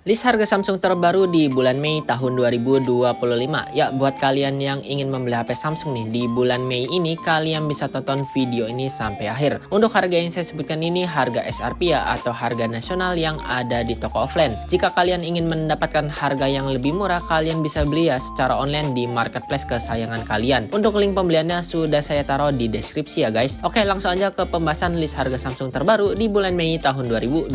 List harga Samsung terbaru di bulan Mei tahun 2025. Ya, buat kalian yang ingin membeli HP Samsung nih di bulan Mei ini, kalian bisa tonton video ini sampai akhir. Untuk harga yang saya sebutkan ini harga SRP ya, atau harga nasional yang ada di toko offline. Jika kalian ingin mendapatkan harga yang lebih murah, kalian bisa beli ya secara online di marketplace kesayangan kalian. Untuk link pembeliannya sudah saya taruh di deskripsi ya guys. Oke, langsung aja ke pembahasan list harga Samsung terbaru di bulan Mei tahun 2025.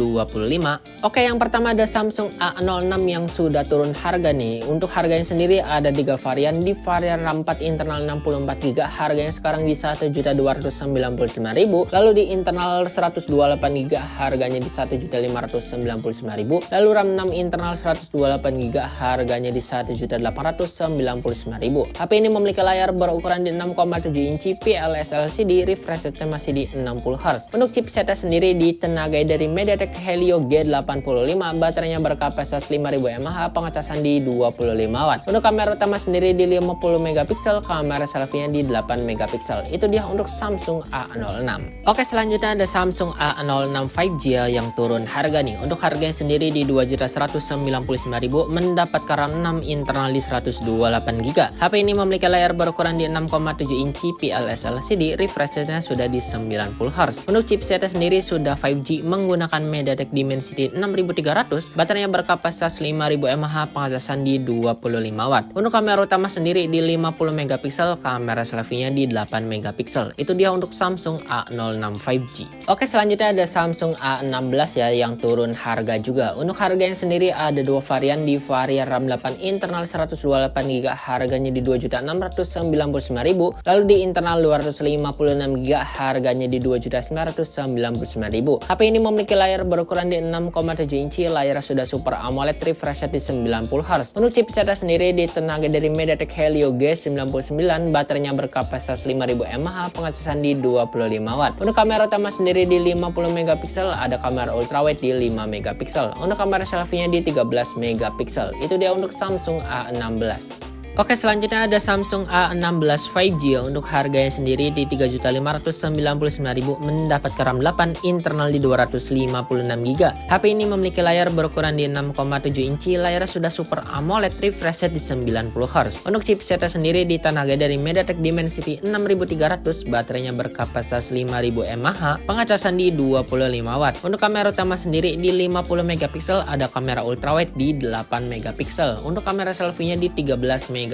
Oke, yang pertama ada Samsung A06 yang sudah turun harga nih. Untuk harganya sendiri ada 3 varian. Di varian RAM 4 internal 64GB harganya sekarang di 1.295.000. Lalu di internal 128GB harganya di 1.599.000. Lalu RAM 6 internal 128GB harganya di 1.899.000. HP ini memiliki layar berukuran di 6,7 inci PLS LCD, refresh rate masih di 60Hz. Untuk chipsetnya sendiri ditenagai dari MediaTek Helio G85, baterainya berkapasitas 5000 mAh, pengecasan di 25 watt. Untuk kamera utama sendiri di 50 megapiksel, kamera selfie-nya di 8 megapiksel. Itu dia untuk Samsung A06. Oke, selanjutnya ada Samsung A06 5G yang turun harga nih. Untuk harganya sendiri di 2.199.000 mendapat RAM 6 internal di 128GB. HP ini memiliki layar berukuran di 6,7 inci PLS LCD, refresh rate-nya sudah di 90Hz. Untuk chipsetnya sendiri sudah 5G menggunakan MediaTek Dimensity 6300, baterainya berkapasitas 5000 mAh, pengecasan di 25 watt. Untuk kamera utama sendiri di 50 megapiksel, kamera selfie-nya di 8 megapiksel. Itu dia untuk Samsung A06 5G. Oke, selanjutnya ada Samsung A16 ya yang turun harga juga. Untuk harganya sendiri ada 2 varian. Di varian RAM 8 internal 128GB harganya di 2.699.000. Lalu di internal 256GB harganya di 2.999.000. HP ini memiliki layar berukuran di 6,7 inci, layar sudah Super AMOLED, refresh rate di 90Hz. Untuk chipsetnya sendiri ditenagai dari MediaTek Helio G99, baterainya berkapasitas 5000 mAh, pengecasan di 25 watt. Untuk kamera utama sendiri di 50 megapiksel, ada kamera ultrawide di 5 megapiksel. Untuk kamera selfie-nya di 13 megapiksel. Itu dia untuk Samsung A16. Oke, selanjutnya ada Samsung A16 5G untuk harganya sendiri di 3.599.000 mendapat RAM 8 internal di 256GB. HP ini memiliki layar berukuran di 6,7 inci, layar sudah Super AMOLED, refresh rate di 90Hz. Untuk chipsetnya sendiri ditenagai dari MediaTek Dimensity 6300, baterainya berkapasitas 5000 mAh, pengecasan di 25 watt. Untuk kamera utama sendiri di 50 megapiksel, ada kamera ultrawide di 8 megapiksel. Untuk kamera selfie-nya di 13 megapiksel.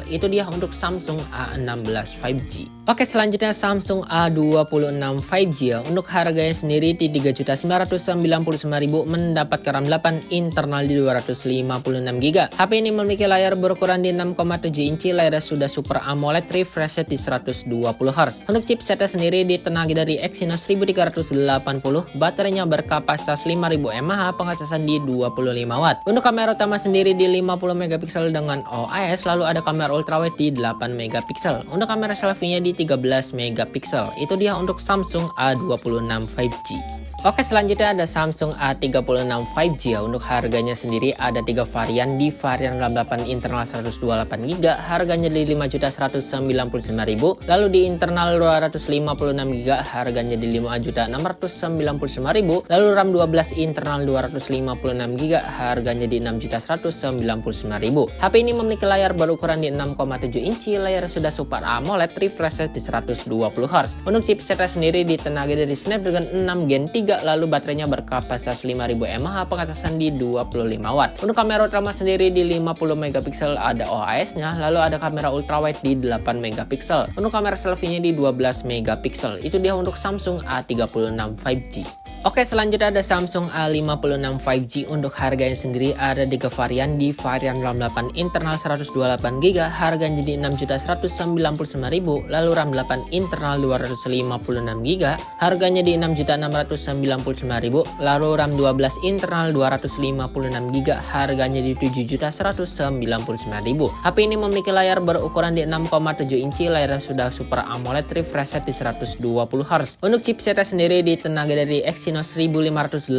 Itu dia untuk Samsung A16 5G. Oke, selanjutnya Samsung A26 5G untuk harganya sendiri di 3.999.000 mendapat RAM 8 internal di 256GB. HP ini memiliki layar berukuran di 6,7 inci, layar sudah Super AMOLED, refresh rate di 120Hz. Untuk chipsetnya sendiri ditenagai dari Exynos 1380, baterainya berkapasitas 5000 mAh, pengecasan di 25 watt. Untuk kamera utama sendiri di 50 megapiksel dengan OIS, lalu ada kamera ultrawide di 8 megapiksel. Untuk kamera selfie-nya di 13 megapiksel. Itu dia untuk Samsung A26 5G. Oke, selanjutnya ada Samsung A36 5G ya. Untuk harganya sendiri ada 3 varian. Di varian RAM 8 internal 128GB harganya di 5.199.000. Lalu di internal 256GB harganya di 5.699.000. Lalu RAM 12 internal 256GB harganya di 6.199.000. HP ini memiliki layar berukuran di 6,7 inci, layar sudah Super AMOLED, refresh rate di 120Hz. Untuk chipsetnya sendiri ditenagai dari Snapdragon 6 Gen 3, lalu baterainya berkapasitas 5000 mAh, pengecasan di 25 watt. Untuk kamera utama sendiri di 50 megapiksel, ada OIS-nya, lalu ada kamera ultrawide di 8 megapiksel. Untuk kamera selfie-nya di 12 megapiksel. Itu dia untuk Samsung A36 5G. Oke, selanjutnya ada Samsung A56 5G. Untuk harganya sendiri ada 3 varian. Di varian RAM 8 internal 128GB harganya di 6.199.000. Lalu RAM 8 internal 256GB harganya di 6.699.000. Lalu RAM 12 internal 256GB harganya di 7.199.000. HP ini memiliki layar berukuran di 6,7 inci, layar sudah Super AMOLED, refresh rate di 120Hz. Untuk chipsetnya sendiri ditenagai dari Exynos 1580,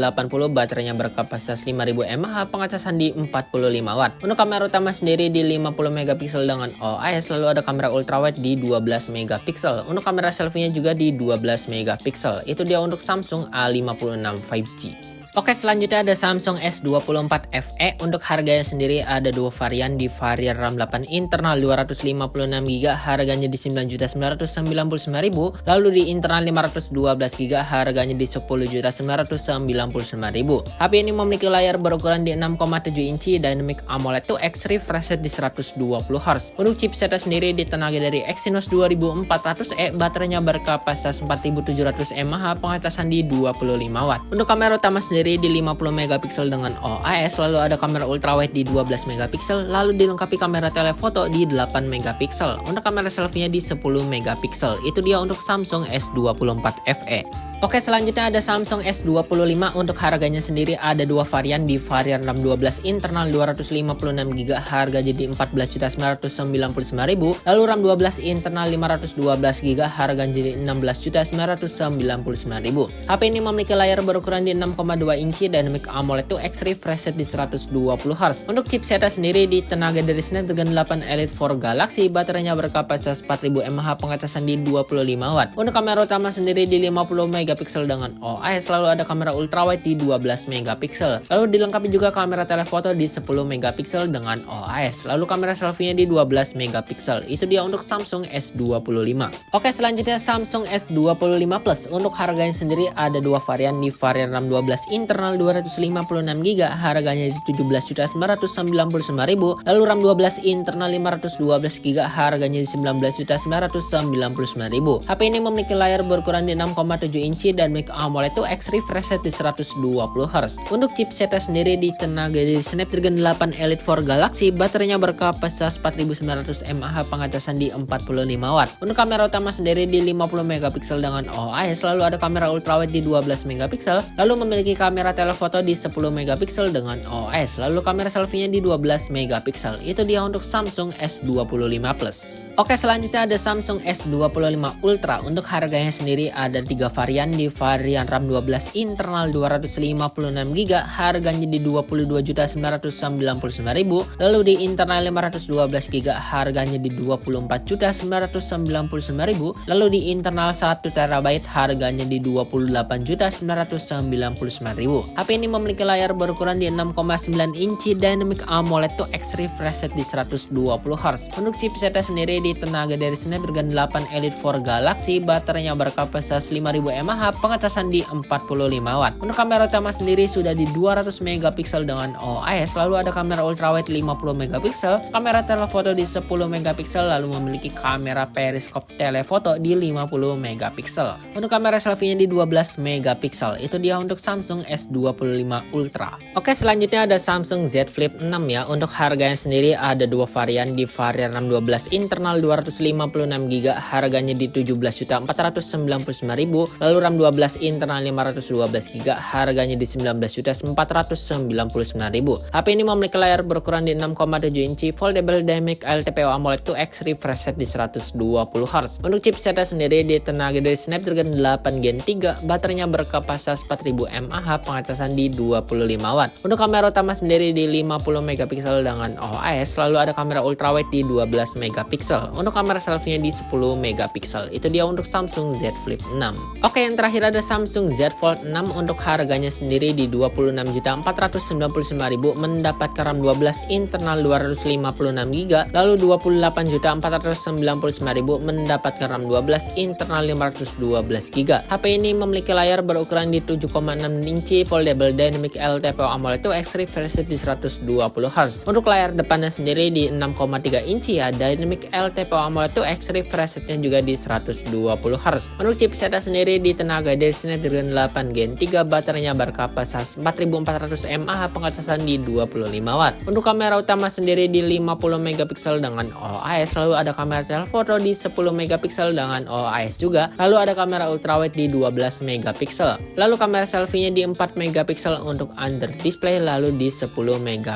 baterainya berkapasitas 5000 mAh, pengecasan di 45 watt. Untuk kamera utama sendiri di 50 megapiksel dengan OIS, lalu ada kamera ultrawide di 12 megapiksel. Untuk kamera selfie-nya juga di 12 megapiksel. Itu dia untuk Samsung A56 5G. Oke, selanjutnya ada Samsung S24 FE. Untuk harganya sendiri ada dua varian, di varian RAM 8 internal 256GB harganya di 9.999.000, lalu di internal 512GB harganya di 10.999.000. HP ini memiliki layar berukuran di 6,7 inci, Dynamic AMOLED 2X, refresh rate di 120Hz. Untuk chipsetnya sendiri ditenagai dari Exynos 2400E, baterainya berkapasitas 4700 mAh, pengecasan di 25W. Untuk kamera utama sendiri di 50MP dengan OIS, lalu ada kamera ultrawide di 12MP, lalu dilengkapi kamera telefoto di 8MP. Untuk kamera selfie-nya di 10MP. Itu dia untuk Samsung S24 FE. Oke, selanjutnya ada Samsung S25. Untuk harganya sendiri ada dua varian, di varian RAM 12 internal 256GB harganya di 14.999.000, lalu RAM 12 internal 512GB harganya di 16.999.000. HP ini memiliki layar berukuran di 6,2 inci, Dynamic AMOLED 2X, refresh rate di 120Hz. Untuk chipsetnya sendiri ditenagai dari Snapdragon 8 Elite 4 Galaxy, baterainya berkapasitas 4000 mAh, pengecasan di 25W. Untuk kamera utama sendiri di 50MP dengan OIS, lalu ada kamera ultrawide di 12MP, lalu dilengkapi juga kamera telefoto di 10MP dengan OIS, lalu kamera selfie-nya di 12MP. Itu dia untuk Samsung S25. Oke, selanjutnya Samsung S25 Plus. Untuk harganya sendiri ada dua varian, di varian RAM 12 internal 256GB harganya di 17.999.000, lalu RAM 12 internal 512GB harganya di 19.999.000. HP ini memiliki layar berukuran di 6,7 inci, Dynamic AMOLED 2X, refresh rate di 120Hz. Untuk chipsetnya sendiri ditenagai dari Snapdragon 8 Elite 4 Galaxy, baterainya berkapasitas 4900 mAh, pengecasan di 45W. Untuk kamera utama sendiri di 50MP dengan OIS, lalu ada kamera ultrawide di 12MP, lalu memiliki kamera telefoto di 10MP dengan OIS, lalu kamera selfie-nya di 12MP. Itu dia untuk Samsung S25 Plus. Oke, selanjutnya ada Samsung S25 Ultra. Untuk harganya sendiri ada tiga varian, di varian RAM 12 internal 256GB harganya di 22.999.000, lalu di internal 512GB harganya di 24.999.000, lalu di internal 1TB harganya di 28.999.000. HP ini memiliki layar berukuran di 6,9 inci, Dynamic AMOLED 2X, refresh rate di 120Hz. Untuk chipsetnya sendiri ditenagai dari Snapdragon 8 Elite 4 Galaxy, baterainya berkapasitas 5000 mAh, pengecasan di 45W. Untuk kamera utama sendiri sudah di 200MP dengan OIS, lalu ada kamera ultrawide 50MP, kamera telefoto di 10MP, lalu memiliki kamera periskop telefoto di 50MP. Untuk kamera selfie-nya di 12MP. Itu dia untuk Samsung S25 Ultra. Oke, selanjutnya ada Samsung Z Flip 6 ya. Untuk harganya sendiri ada dua varian, di varian RAM 12 internal 256GB harganya di 17.499.000, lalu RAM 12 internal 512GB harganya di 19.499.000. HP ini memiliki layar berukuran di 6,7 inci, foldable Dynamic LTPO AMOLED 2X, refresh rate di 120Hz. Untuk chipsetnya sendiri ditenagai dari Snapdragon 8 Gen 3, baterainya berkapasitas 4000 mAh, pengecasan di 25W. Untuk kamera utama sendiri di 50MP dengan OIS, lalu ada kamera ultrawide di 12MP. Untuk kamera selfie-nya di 10MP. Itu dia untuk Samsung Z Flip 6. Oke, yang terakhir ada Samsung Z Fold 6. Untuk harganya sendiri di 26.499.000 mendapatkan RAM 12 internal 256GB, lalu 28.499.000 mendapatkan RAM 12 internal 512GB. HP ini memiliki layar berukuran di 7,6 inci, foldable Dynamic LTPO AMOLED 2X, refresh rate di 120Hz. Untuk layar depannya sendiri di 6,3 inci ya, Dynamic LTPO AMOLED 2X, refresh rate-nya juga di 120Hz. Untuk chipsetnya sendiri ditenagai dari Snapdragon 8 Gen 3, baterainya berkapasitas 4400 mAh, pengecasan di 25W. Untuk kamera utama sendiri di 50MP dengan OIS, lalu ada kamera telefoto di 10MP dengan OIS juga, lalu ada kamera ultrawide di 12MP, lalu kamera selfie-nya di 4MP untuk under display, lalu di 10MP.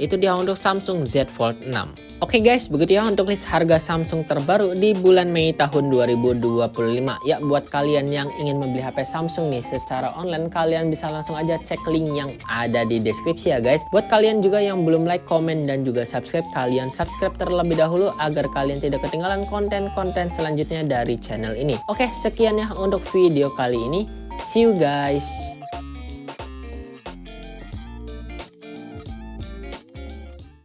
Itu dia untuk Samsung Z Fold 6. Oke guys, begitu ya untuk list harga Samsung terbaru di bulan Mei tahun 2025. Ya, buat kalian yang ingin membeli HP Samsung nih secara online, kalian bisa langsung aja cek link yang ada di deskripsi ya guys. Buat kalian juga yang belum like, komen, dan juga subscribe, kalian subscribe terlebih dahulu agar kalian tidak ketinggalan konten-konten selanjutnya dari channel ini. Oke, sekian ya untuk video kali ini. See you guys.